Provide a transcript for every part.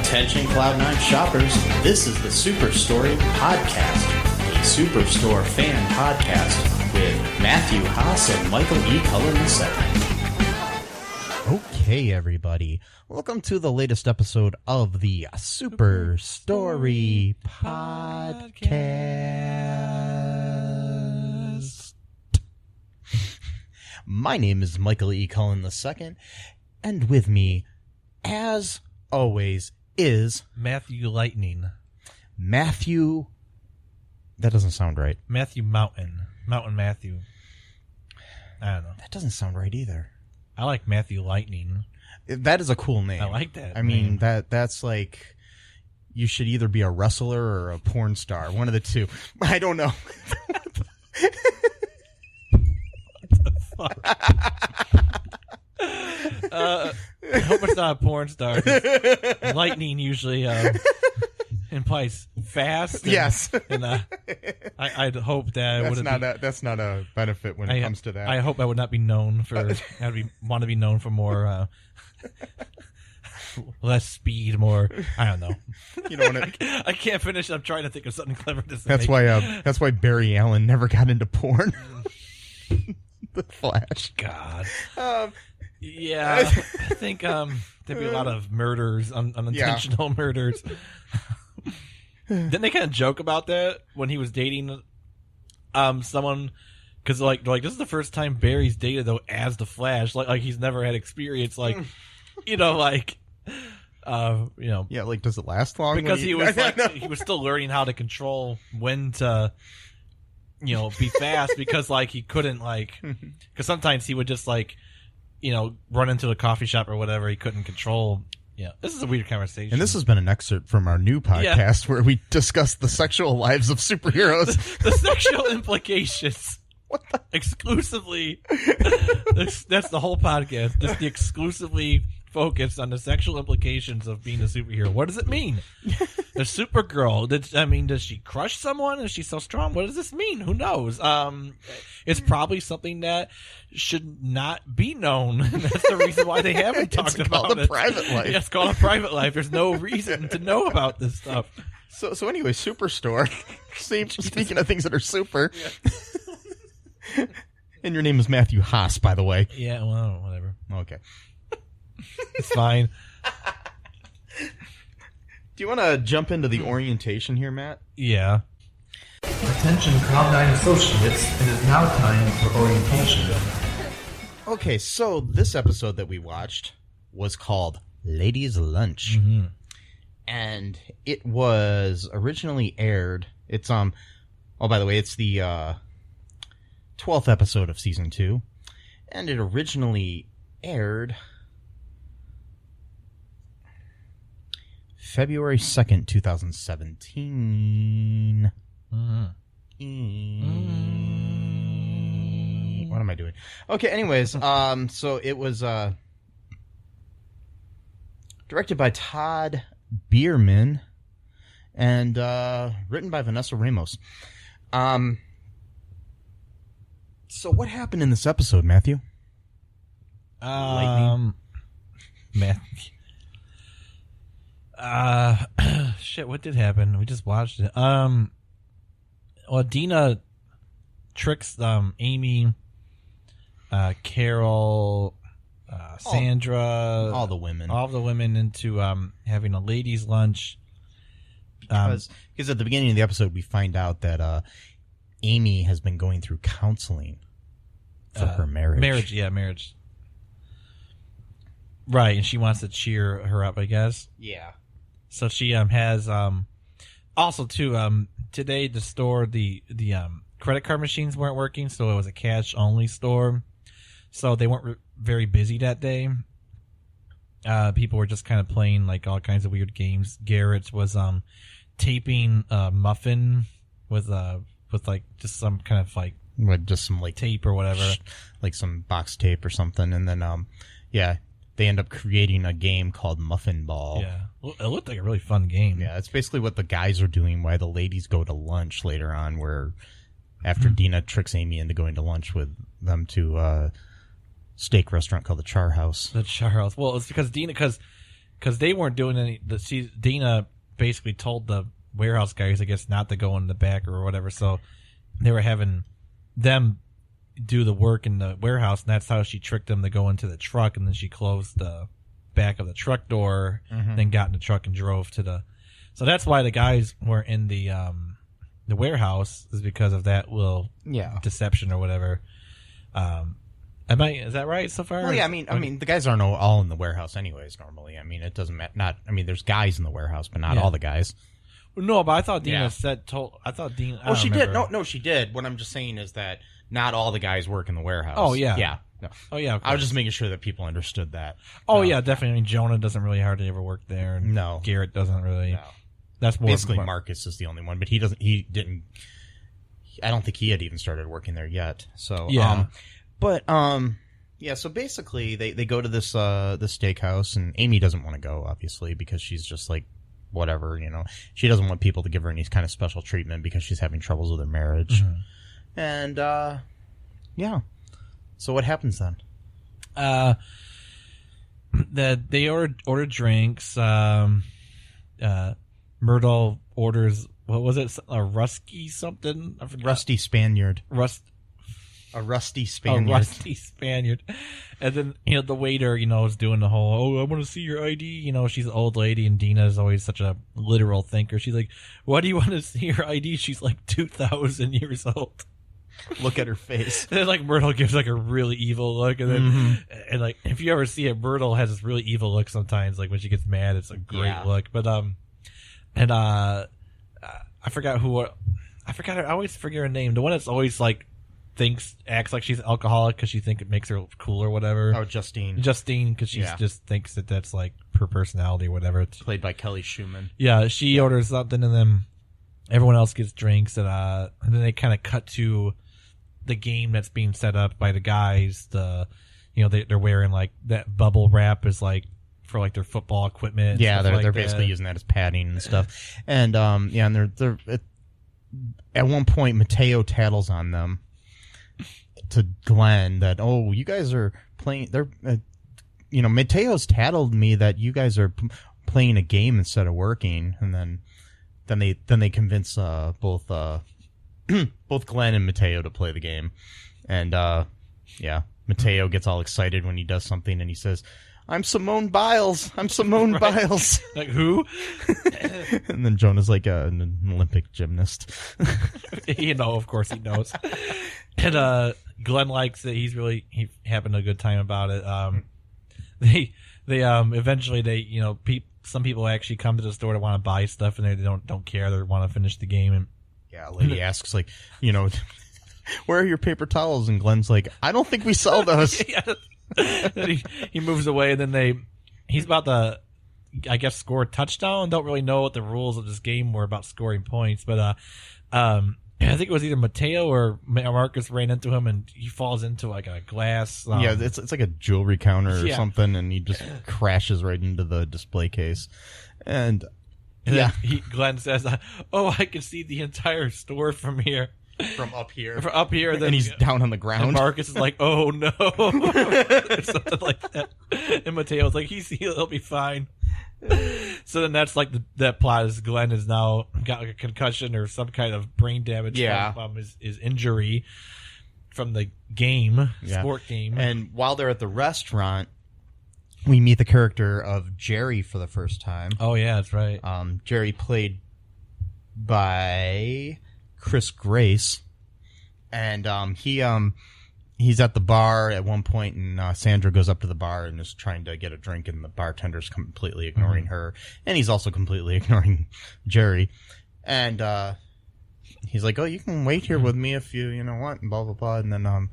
Attention Cloud9 shoppers, this is the Superstory Podcast, a Superstore fan podcast with Matthew Haas and Michael E. Cullen II. Okay, everybody. Welcome to the latest episode of the Superstory Podcast. My name is Michael E. Cullen II, and with me, as always, is Matthew Lightning. Matthew. That doesn't sound right. Matthew Mountain. Mountain Matthew. I don't know. That doesn't sound right either. I like Matthew Lightning. That is a cool name. I like that. I mean, that's like, you should either be a wrestler or a porn star. One of the two. I don't know. What the fuck? I hope it's not a porn star. Lightning usually implies fast. And, yes. And I'd hope that that's not a benefit when it comes to that. I hope I would not be known for. Want to be known for more. Less speed, more. I don't know. You know, I can't finish. I'm trying to think of something clever to say. That's why Barry Allen never got into porn. The Flash. God. Yeah, I think there'd be a lot of murders, unintentional murders. Didn't they kind of joke about that when he was dating someone? Because like this is the first time Barry's dated though as the Flash. Like he's never had experience. Like yeah, like does it last long? Because he was he was still learning how to control when to. Be fast because like he couldn't because sometimes he would just run into a coffee shop or whatever he couldn't control. Yeah, this is a weird conversation. And this has been an excerpt from our new podcast where we discuss the sexual lives of superheroes. The sexual implications. Exclusively. That's the whole podcast. Just the exclusively focused on the sexual implications of being a superhero. What does it mean? The Supergirl. Does she crush someone? Is she so strong? What does this mean? Who knows? It's probably something that should not be known. That's the reason why they haven't talked about it. It's called a private life. Yeah, it's called a private life. There's no reason to know about this stuff. So anyway, Superstore. Speaking of things that are super. Yeah. And your name is Matthew Haas, by the way. Yeah, well, whatever. Okay. It's fine. Do you want to jump into the orientation here, Matt? Yeah. Attention Cloud9 Associates, it is now time for orientation. Okay, so this episode that we watched was called Ladies' Lunch. Mm-hmm. And it was originally aired. It's by the way, it's the 12th episode of season 2. And it originally aired February 2nd, 2017. What am I doing? Okay, anyways, so it was directed by Todd Bierman and written by Vanessa Ramos. So what happened in this episode, Matthew? Lightning? Matthew. Shit, what did happen? We just watched it. Well, Dina tricks Amy, Carol, Sandra, all the women into having a ladies' lunch. Because at the beginning of the episode, we find out that Amy has been going through counseling for her marriage. Marriage. Right, and she wants to cheer her up, I guess. Yeah. So she has also too today the store the credit card machines weren't working, so it was a cash only store. So they weren't very busy that day. People were just kind of playing like all kinds of weird games. Garrett was taping a muffin with like just some kind of like just some like tape or whatever, like some box tape or something, and then they end up creating a game called Muffin Ball. Yeah. Well, it looked like a really fun game. Yeah, it's basically what the guys are doing while the ladies go to lunch later on, where after Dina tricks Amy into going to lunch with them to a steak restaurant called the Char House. The Char House. Well, it's because because they weren't doing any. Dina basically told the warehouse guys, I guess, not to go in the back or whatever. So they were having them do the work in the warehouse, and that's how she tricked them to go into the truck. And then she closed the back of the truck door, then got in the truck and drove to the. So that's why the guys were in the warehouse, is because of that little deception or whatever. Is that right so far? Well, yeah. I mean, the guys aren't all in the warehouse anyways. Normally, I mean, it doesn't matter. There's guys in the warehouse, but not all the guys. No, but I thought Dina I thought Dina. Oh, she did. No, she did. What I'm just saying is that not all the guys work in the warehouse. Oh yeah, yeah. No. Oh yeah. I was just making sure that people understood that. Oh yeah, definitely. I mean, Jonah doesn't really hardly ever work there. And no, Garrett doesn't really. No. That's more basically Marcus is the only one, but he doesn't. He didn't. I don't think he had even started working there yet. So yeah, yeah. So basically, they go to this steakhouse, and Amy doesn't want to go, obviously, because she's just like, whatever, she doesn't want people to give her any kind of special treatment because she's having troubles with her marriage. And yeah. So what happens then? That they ordered drinks. Myrtle orders, what was it? A Rusky something? I forgot. Rusty Spaniard. A rusty Spaniard. A rusty Spaniard. And then, the waiter, is doing the whole, I want to see your ID. She's an old lady, and Dina is always such a literal thinker. She's like, why do you want to see your ID? She's like 2,000 years old. Look at her face. And then, Myrtle gives like a really evil look, and then, and like, if you ever see it, Myrtle has this really evil look sometimes. Like when she gets mad, it's a great look. But I forgot I always forget her name. The one that's always like acts like she's alcoholic because she think it makes her cool or whatever. Oh, Justine, because she just thinks that's like her personality or whatever. It's played by Kelly Schumann. Yeah, she orders something, and then everyone else gets drinks, and then they kind of cut to the game that's being set up by the guys. They're wearing like that bubble wrap is like for like their football equipment. Yeah, they're basically using that as padding and stuff. And and they're at one point Mateo tattles on them to Glenn that, oh, you guys are playing. They're Mateo's tattled me that you guys are playing a game instead of working, and then they convince both Glenn and Mateo to play the game, and Mateo gets all excited when he does something, and he says, I'm Simone Biles. I'm Simone Biles. Like, who? And then Jonah's like an Olympic gymnast. Of course he knows. And Glenn likes it. He having a good time about it. They eventually some people actually come to the store to want to buy stuff, and they don't care. They want to finish the game. And a lady asks, like, where are your paper towels? And Glenn's like, I don't think we sell those. Then he moves away, and then he's about to, I guess, score a touchdown. Don't really know what the rules of this game were about scoring points, but I think it was either Mateo or Marcus ran into him, and he falls into like a glass. It's like a jewelry counter or something, and he just crashes right into the display case. And Glenn says, "Oh, I can see the entire store from here." From up here. Then he's down on the ground. And Marcus is like, oh no. Or something like that. And Mateo's like, he'll be fine. So then that's like that plot is Glenn has now got like a concussion or some kind of brain damage from his injury from the game, sport game. And while they're at the restaurant, we meet the character of Jerry for the first time. Oh yeah, that's right. Jerry played by Chris Grace, and he's at the bar at one point, and Sandra goes up to the bar and is trying to get a drink, and the bartender's completely ignoring her, and he's also completely ignoring Jerry, and he's like, oh, you can wait here with me if you want, and blah blah blah, and then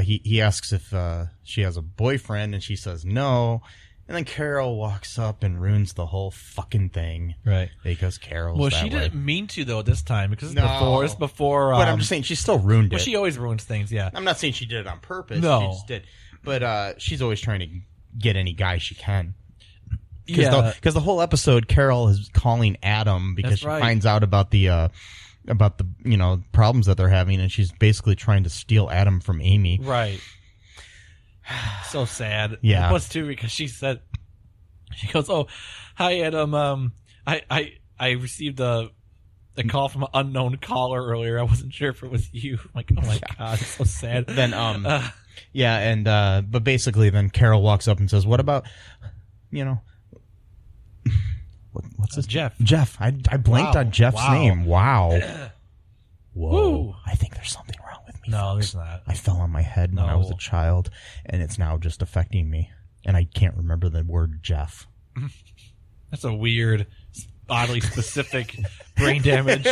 he asks if she has a boyfriend, and she says no. And then Carol walks up and ruins the whole fucking thing. Right. Because Carol's Well, that she way. didn't mean to, though, this time. Because it's before... but I'm just saying, she still ruined it. Well, she always ruins things, yeah. I'm not saying she did it on purpose. No. She just did. But she's always trying to get any guy she can. Because the whole episode, Carol is calling Adam because she finds out about the problems that they're having, and she's basically trying to steal Adam from Amy. Right. So sad. Yeah. Plus, too, because she said She goes, "Oh, hi Adam. I received a call from an unknown caller earlier. I wasn't sure if it was you." I'm like, oh my god, it's so sad. Then yeah, and but basically then Carol walks up and says, "What about, what's this? Jeff. Jeff. I blanked on Jeff's name. Wow. Whoa. Woo. I think there's something wrong with me. No, folks. there's not. I fell on my head when I was a child, and it's now just affecting me, and I can't remember the word Jeff." That's a weird, oddly specific brain damage.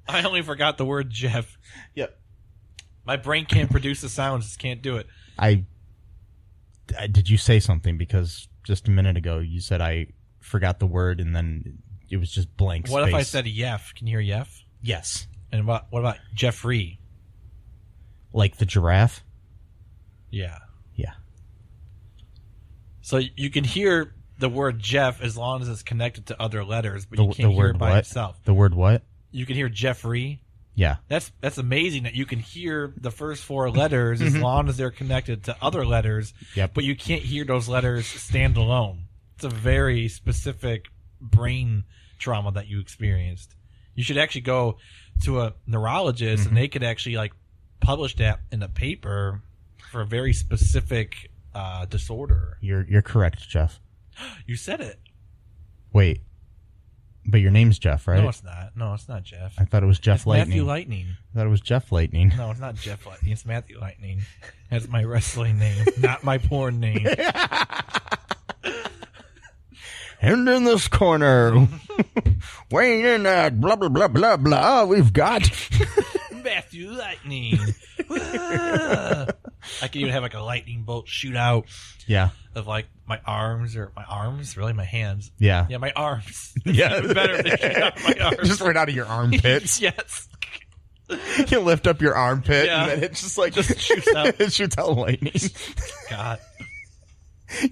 I only forgot the word Jeff. Yep. My brain can't produce the sounds. Just can't do it. I did you say something? Because just a minute ago you said I forgot the word, and then it was just blank space. What if I said Yef? Can you hear Yef? Yes. And what about Jeffrey? Like the giraffe? Yeah. Yeah. So you can hear the word Jeff as long as it's connected to other letters, but you The can't hear word it by what? itself. The word what? You can hear Jeffrey. Yeah. That's amazing that you can hear the first four letters as long as they're connected to other letters, Yep. but you can't hear those letters stand alone. It's a very specific brain trauma that you experienced. You should actually go to a neurologist and they could actually like publish that in a paper for a very specific disorder. You're correct, Jeff. You said it. Wait. But your name's Jeff, right? No, it's not. No, it's not Jeff. I thought it was Jeff It's Lightning. Matthew Lightning. I thought it was Jeff Lightning. No, it's not Jeff Lightning. It's Matthew Lightning. That's my wrestling name, not my porn name. And in this corner, weighing in at blah, blah, blah, blah, blah, we've got... Matthew Lightning. I could even have like a lightning bolt shoot out Yeah. of like my arms, really my hands. Yeah. Yeah, my arms. Yeah. It's better if they shoot out my arms. Just right out of your armpits. Yes. You lift up your armpit, Yeah. and then it just like... Just shoots out. It shoots out lightning. God.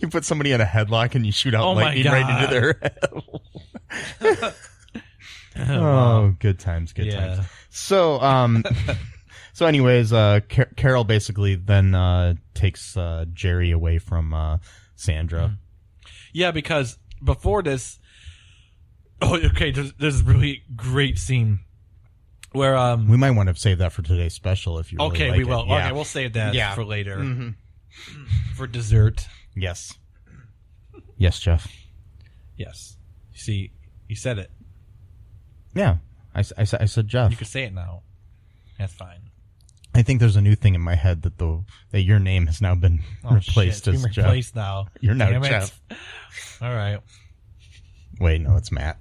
You put somebody in a headlock and you shoot out Oh my lightning right God. into their head. Oh, good times, good Yeah. times. So, so anyways, Carol basically then takes Jerry away from Sandra. Yeah, because before this, okay, there's this really great scene where We might want to save that for today's special if you really okay, like we will. it. Yeah. Okay, we'll save that Yeah. for later Mhm. for dessert. Yes. Yes, Jeff. Yes. You see, you said it. Yeah, I said Jeff. You can say it now. That's fine. I think there's a new thing in my head that that your name has now been replaced shit. as It's been Jeff. replaced now. You're now Damn it. Jeff. All right. Wait, no, it's Matt.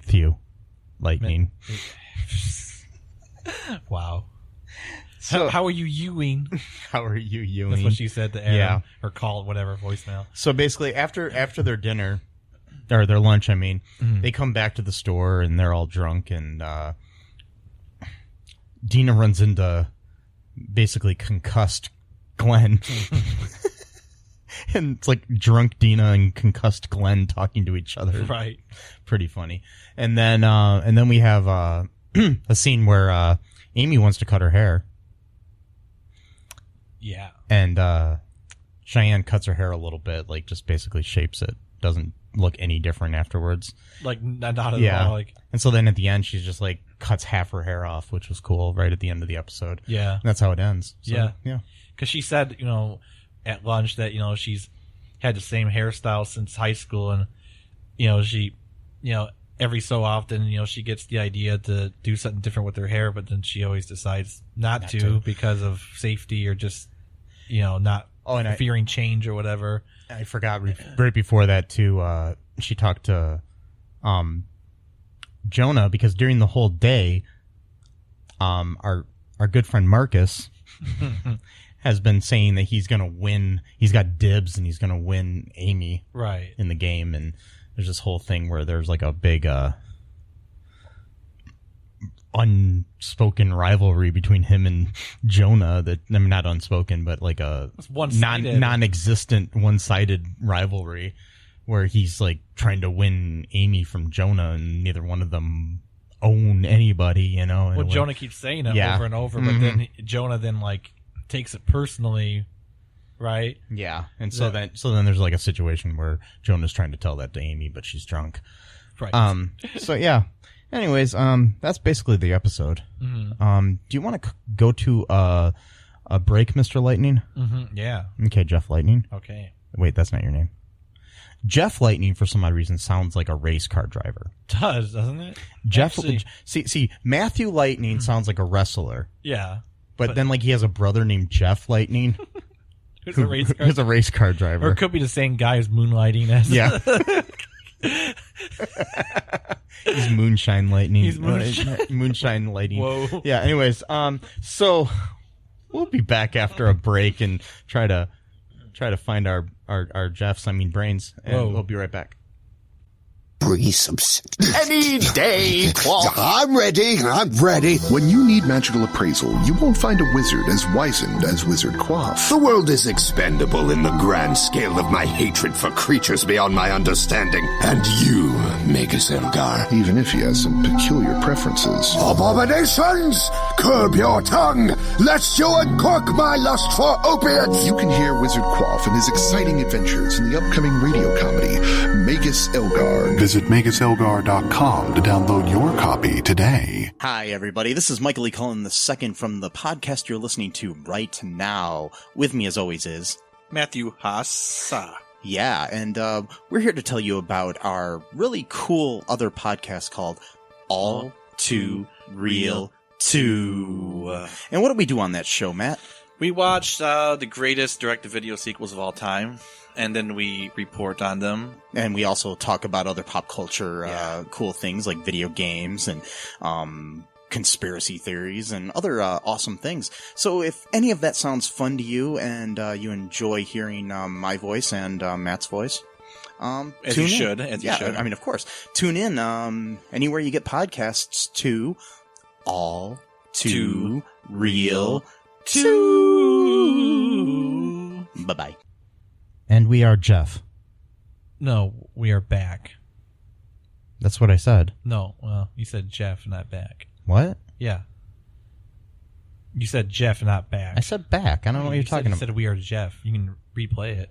Thew. Lightning. Wow. So How are you Ewing? how are you, Ewing? That's what she said to Adam. Yeah. Or called, whatever, voicemail. So basically, after their dinner, or their lunch, I mean, they come back to the store and they're all drunk, and Dina runs into basically concussed Glenn. And it's like drunk Dina and concussed Glenn talking to each other. Right. Pretty funny. And then we have a scene where Amy wants to cut her hair. Yeah. And Cheyenne cuts her hair a little bit, like just basically shapes it. Doesn't look any different afterwards. Like, not at all. Like, And so then at the end, she's just like cuts half her hair off, which was cool right at the end of the episode. yeah. And that's how it ends. So, Yeah. Yeah. Because she said, at lunch that, she's had the same hairstyle since high school. And, she, every so often, she gets the idea to do something different with her hair, but then she always decides not to because of safety or just, not and fearing change or whatever. I forgot right before that too. She talked to Jonah, because during the whole day, our good friend Marcus has been saying that he's gonna win. He's got dibs and he's gonna win Amy Right. in the game. And there's this whole thing where there's like a big unspoken rivalry between him and Jonah. That, I mean, not unspoken, but like a It's one-sided. non-existent one-sided rivalry where he's like trying to win Amy from Jonah, and neither one of them own anybody, in a Well, way. Jonah keeps saying it Yeah. over and over, but then Jonah then like takes it personally right? Yeah, and so then there's like a situation where Jonah's trying to tell that to Amy, but she's drunk. Right. So yeah. Anyways, that's basically the episode. Mm-hmm. Do you want to go to a break, Mr. Lightning? Mm-hmm. Yeah. Okay, Jeff Lightning. Okay. Wait, that's not your name. Jeff Lightning, for some odd reason, sounds like a race car driver. Doesn't it? Jeff, Actually, see, Matthew Lightning sounds like a wrestler, yeah. but then like he has a brother named Jeff Lightning, Who's a race car? who's a race car driver. Or it could be the same guy who's moonlighting as. Yeah. He's Moonshine Lightning. He's Moonshine Lightning. Whoa. Yeah. Anyways, so we'll be back after a break and try to find our Jeffs. I mean brains, and Whoa. we'll be right back. Bring some Any day, Quaff. I'm ready. When you need magical appraisal, you won't find a wizard as wizened as Wizard Quaff. The world is expendable in the grand scale of my hatred for creatures beyond my understanding. And you, Magus Elgar. Even if he has some peculiar preferences. Abominations! Curb your tongue, lest you uncork my lust for opiates! You can hear Wizard Quaff and his exciting adventures in the upcoming radio comedy, Magus Elgar. Visit MagusElgar.com to download your copy today. Hi, everybody. This is Michael E. Cullen II from the podcast you're listening to right now. With me, as always, is Matthew Hassa. Yeah, and we're here to tell you about our really cool other podcast called All Too Real 2. And what do we do on that show, Matt? We watched the greatest direct-to-video sequels of all time, and then we report on them. And we also talk about other pop culture Yeah. cool things like video games and conspiracy theories and other awesome things. So if any of that sounds fun to you and you enjoy hearing my voice and Matt's voice, As tune you in. should, as you Yeah, should. I mean, of course. Tune in anywhere you get podcasts to All Too Real 2. Bye-bye. And we are Jeff. No, we are back. That's what I said. No, well, you said Jeff, not back. What? Yeah. You said Jeff, not back. I said back. I don't know what you're talking You about. said we are Jeff. You can replay it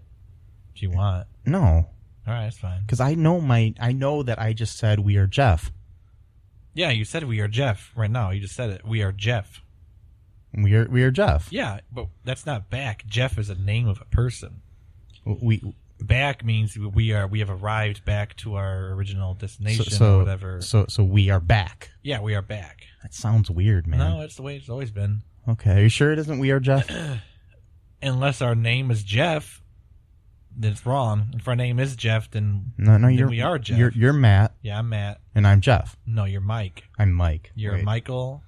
if you want. No, All right, that's fine. because I know that I just said we are Jeff. Yeah, you said we are Jeff right now. You just said it. We are Jeff. We are Jeff. Yeah, but that's not back. Jeff is a name of a person. We Back means we have arrived back to our original destination so or whatever. So we are back. Yeah, we are back. That sounds weird, man. No, it's the way it's always been. Okay, are you sure it isn't we are Jeff? Unless our name is Jeff, then it's wrong. If our name is Jeff, then No, then you're we are Jeff. You're Matt, Yeah, I'm Matt. and I'm Jeff. No, you're Mike. I'm Mike. You're Wait. Michael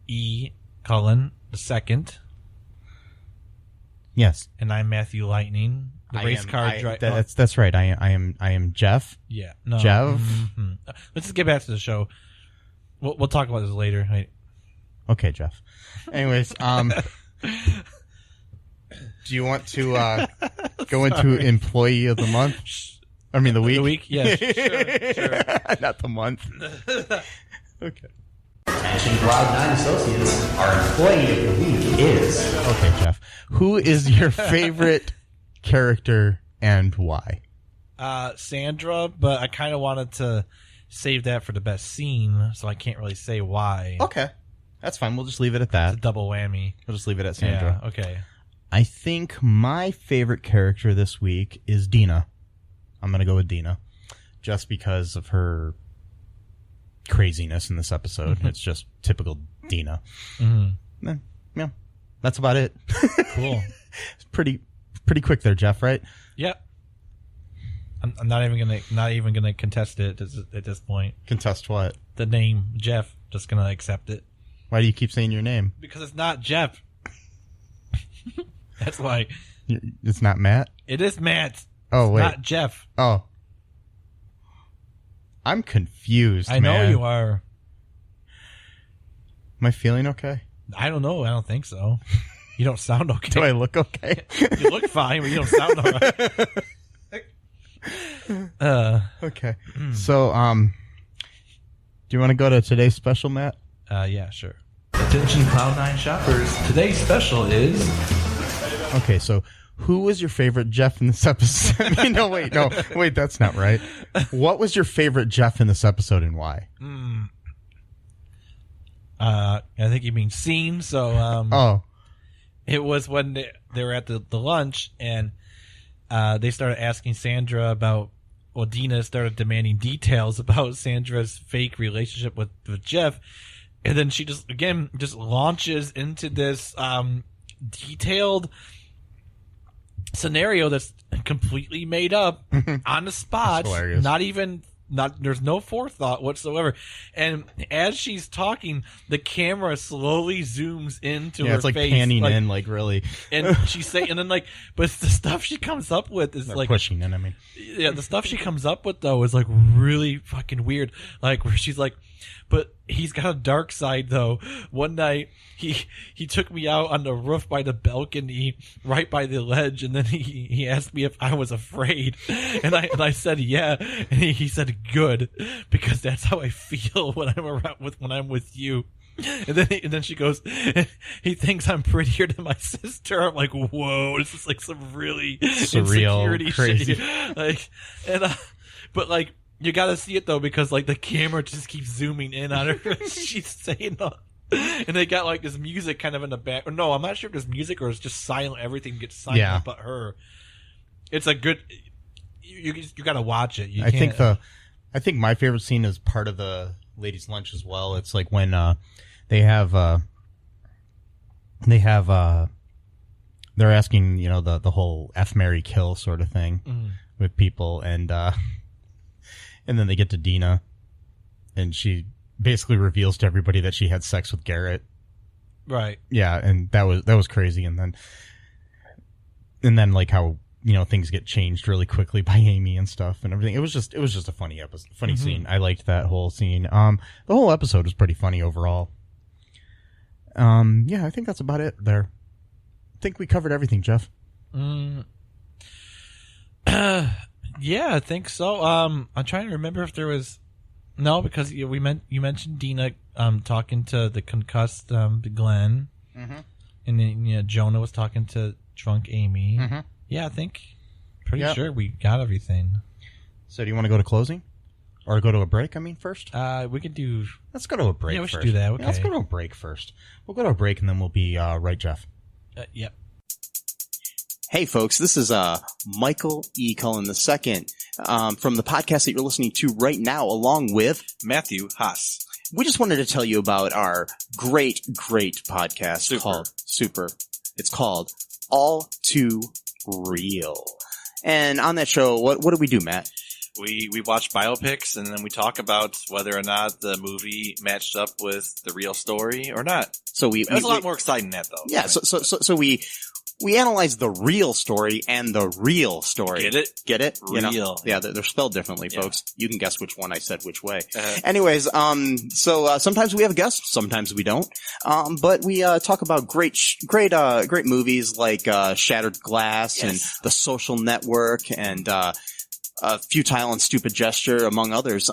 E. Cullen II, Yes, and I'm Matthew Lightning, the race car driver. That's right. I am Jeff. Yeah, no. Jeff? Mhm. Let's just get back to the show. We'll talk about this later. Wait. Okay, Jeff. Anyways, do you want to go into employee of the month? I mean the week. The week? Yeah, sure. Not the month. Okay. Managing Broad 9 Associates, our employee of the week is... Okay, Jeff. Who is your favorite character and why? Sandra, but I kind of wanted to save that for the best scene, so I can't really say why. Okay. That's fine. We'll just leave it at It's a that. double whammy. We'll just leave it at Sandra. Yeah, okay. I think my favorite character this week is Dina. I'm going to go with Dina. Just because of her craziness in this episode. It's just typical Dina. Mm-hmm. Yeah. That's about it. Cool. It's pretty quick there, Jeff, right? Yep. I'm not even gonna contest it at this point. Contest what? The name Jeff. Just gonna accept it Why do you keep saying your name? because it's not Jeff. That's why It's not Matt? it is Matt. Oh, wait. Not Jeff. Oh. I'm confused, I know man. you are. Am I feeling okay? I don't know. I don't think so. You don't sound okay. Do I look okay? You look fine, but you don't sound all right. Okay. So, do you want to go to today's special, Matt? Yeah, sure. Attention Cloud9 shoppers. Today's special is Okay, so Who was your favorite Jeff in this episode? I mean, no, wait, that's not right. What was your favorite Jeff in this episode and why? I think you mean scene. So, it was when they were at the lunch and they started asking Sandra about. Well, Dina started demanding details about Sandra's fake relationship with Jeff, and then she just launches into this detailed scenario that's completely made up on the spot. That's hilarious. There's no forethought whatsoever. And as she's talking, the camera slowly zooms into her face. It's like panning in, like really. And she's saying, and then like, but the stuff she comes up with is like pushing in. I mean, yeah, the stuff she comes up with though is like really fucking weird. Like where she's like, but he's got a dark side though. One night he took me out on the roof by the balcony, right by the ledge, and then he asked me if I was afraid, and I said yeah, and he said good, because that's how I feel when I'm with you. And then she goes, he thinks I'm prettier than my sister. I'm like, whoa, this is like some really surreal, insecurity crazy shit. Like, and but like you got to see it though, because like the camera just keeps zooming in on her. She's saying, and they got like this music kind of in the back. Or no, I'm not sure if there's music or it's just silent. Everything gets silent but her. It's a good. You got to watch it. I think my favorite scene is part of the ladies' lunch as well. It's like when they're asking, you know, the whole F, marry, kill sort of thing with people, and then they get to Dina, and she basically reveals to everybody that she had sex with Garrett. Right. Yeah, and that was crazy, and then like how, you know, things get changed really quickly by Amy and stuff and everything. It was just a funny episode, funny scene. I liked that whole scene. The whole episode was pretty funny overall. Yeah, I think that's about it there. I think we covered everything, Jeff. Yeah, I think so. I'm trying to remember if there was because you mentioned Dina talking to the concussed Glenn, and then Jonah was talking to drunk Amy. Yeah, I think pretty sure we got everything. So do you want to go to closing? Or go to a break, I mean, first? We could do... Let's go to a break first. Yeah, we should do that, okay. Yeah, let's go to a break first. We'll go to a break and then we'll be right, Jeff. Yep. Hey, folks, this is Michael E. Cullen II from the podcast that you're listening to right now, along with Matthew Haas. We just wanted to tell you about our great podcast called Super. It's called All Too Real. And on that show, what do we do, Matt? We watch biopics, and then we talk about whether or not the movie matched up with the real story or not. So it was a lot more exciting than that, though. Yeah, so we analyze the real story and the real story. Get it? Get it? Real. You know? Yeah, they're spelled differently, folks. You can guess which one I said which way. Anyways, so sometimes we have guests, sometimes we don't. But we talk about great movies like Shattered Glass and The Social Network and Futile and Stupid Gesture, among others.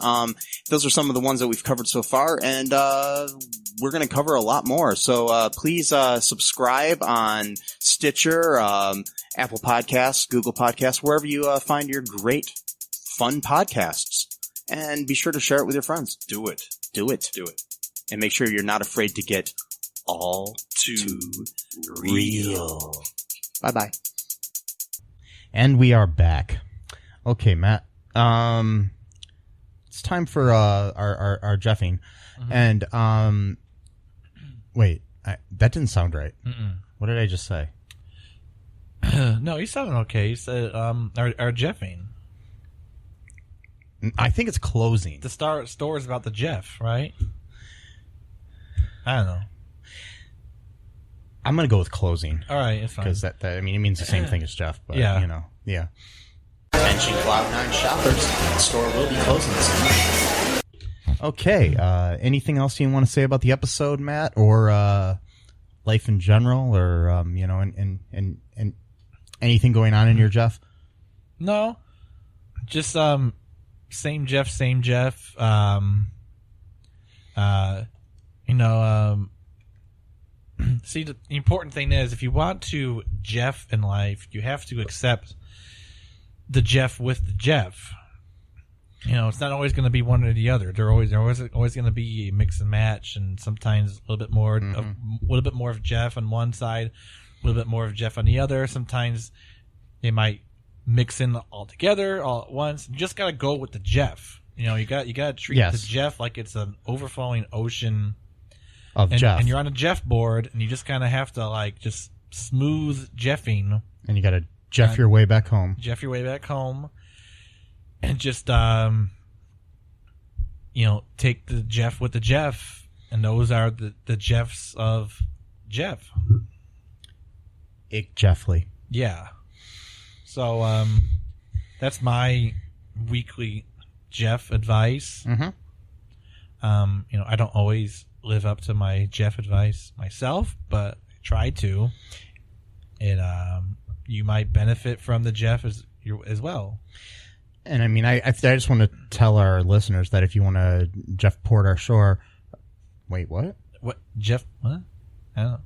Those are some of the ones that we've covered so far, and we're going to cover a lot more. So please subscribe on Stitcher, Apple Podcasts, Google Podcasts, wherever you find your great, fun podcasts. And be sure to share it with your friends. Do it. And make sure you're not afraid to get all too real. Bye-bye. And we are back. Okay, Matt. It's time for our Jeffing. And wait, that didn't sound right. What did I just say? No, you sounded okay. You said our Jeffing. I think it's closing. The store is about the Jeff, right? I don't know. I'm gonna go with closing. All right, it's fine. Because that it means the same thing as Jeff. But, yeah. Attention Cloud9 shoppers, the store will be closing soon. Okay, anything else you want to say about the episode, Matt, or life in general, or and anything going on in your Jeff? No, just same Jeff. See, the important thing is, if you want to Jeff in life, you have to accept the Jeff with the Jeff. It's not always going to be one or the other. They're always going to be a mix and match, and sometimes a little bit more of Jeff on one side, a little bit more of Jeff on the other. Sometimes they might mix in all together all at once. You just got to go with the Jeff. You got to treat the Jeff like it's an overflowing ocean of Jeff, and you're on a Jeff board, and you just kind of have to just smooth Jeffing, and you got to Jeff your way back home. Jeff your way back home. And just, take the Jeff with the Jeff, and those are the Jeffs of Jeff. Jeffly. Yeah. So, that's my weekly Jeff advice. Mm-hmm. I don't always live up to my Jeff advice myself, but I try to. And, you might benefit from the Jeff as well. And I mean, I just want to tell our listeners that if you want to Jeff Port our shore, wait, what? What Jeff? What? I don't know.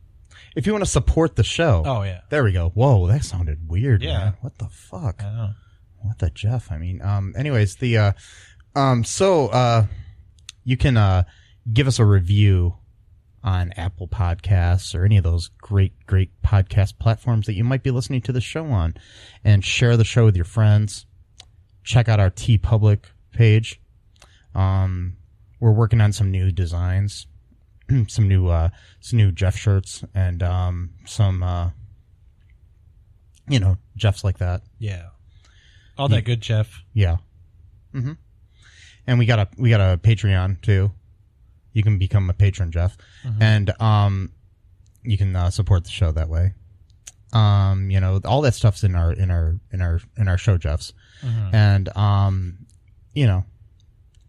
If you want to support the show, oh yeah, there we go. Whoa, that sounded weird. Yeah, man. What the fuck? I don't know. What the Jeff? I mean, anyways, you can give us a review on Apple Podcasts or any of those great podcast platforms that you might be listening to the show on, and share the show with your friends. Check out our TeePublic page. We're working on some new designs, some new Jeff shirts, and some Jeffs like that. Yeah, all that good Jeff. Yeah. Mm-hmm. And we got a Patreon too. You can become a patron, Jeff, and you can support the show that way. All that stuff's in our show Jeffs. Mm-hmm. And, you'll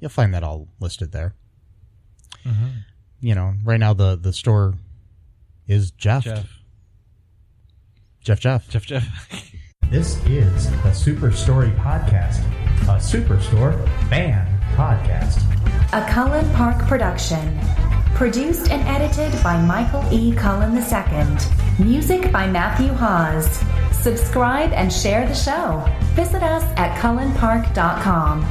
find that all listed there. Mm-hmm. Right now the store is Jeff. Jeff. This is the Super Story Podcast, a Superstore fan podcast. A Cullen Park production. Produced and edited by Michael E. Cullen II. Music by Matthew Hawes. Subscribe and share the show. Visit us at cullenpark.com.